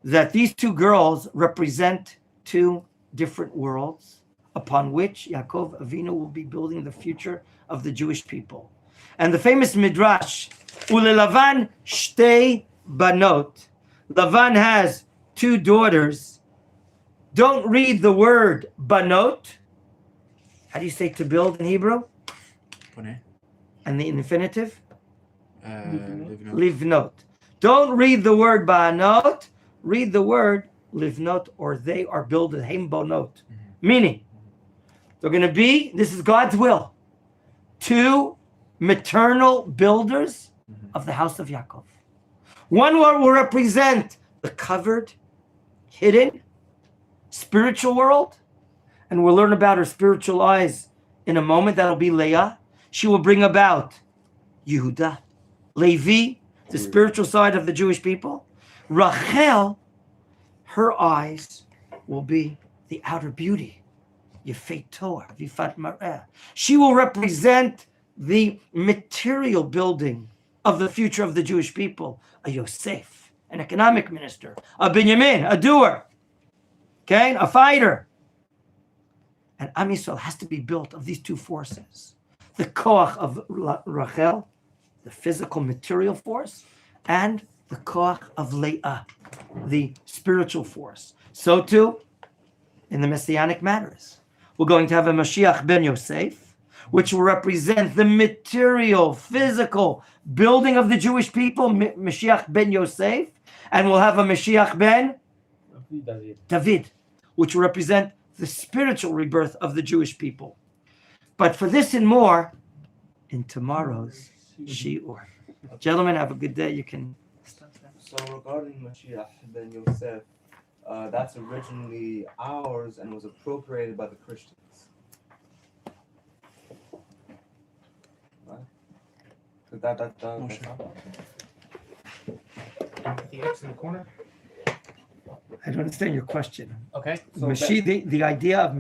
that these two girls represent two different worlds upon which Yaakov Avinu will be building the future of the Jewish people. And the famous Midrash, Ulelavan shtei banot. Lavan has two daughters. Don't read the word banot. How do you say to build in Hebrew?
Boneh.
And the infinitive?
Livnot.
Livnot. Don't read the word banot. Read the word livnot, or they are builded. Heim bonot. Meaning, they're going to be, this is God's will, two maternal builders of the house of Yaakov. One will represent the covered, hidden, spiritual world, and we'll learn about her spiritual eyes in a moment. That'll be Leah. She will bring about Yehuda, Levi, the spiritual side of the Jewish people. Rachel, her eyes will be the outer beauty. Yefet Torah, Vifat Mar'eh. She will represent the material building of the future of the Jewish people. A Yosef, an economic minister. A Binyamin, a doer. Okay, a fighter. And Am Yisrael has to be built of these two forces. The koach of Rachel, the physical material force, and the koach of Leah, the spiritual force. So too, in the Messianic matters. We're going to have a Mashiach ben Yosef, which will represent the material, physical building of the Jewish people, Mashiach ben Yosef, and we'll have a Mashiach ben David, which will represent the spiritual rebirth of the Jewish people. But for this and more, in tomorrow's Shi'ur. Gentlemen, have a good day. You can stop that.
So regarding Mashiach ben Yosef, that's originally ours and was appropriated by the Christians. Right? That's
The X in the corner.
I don't understand your question.
Okay.
So
The idea of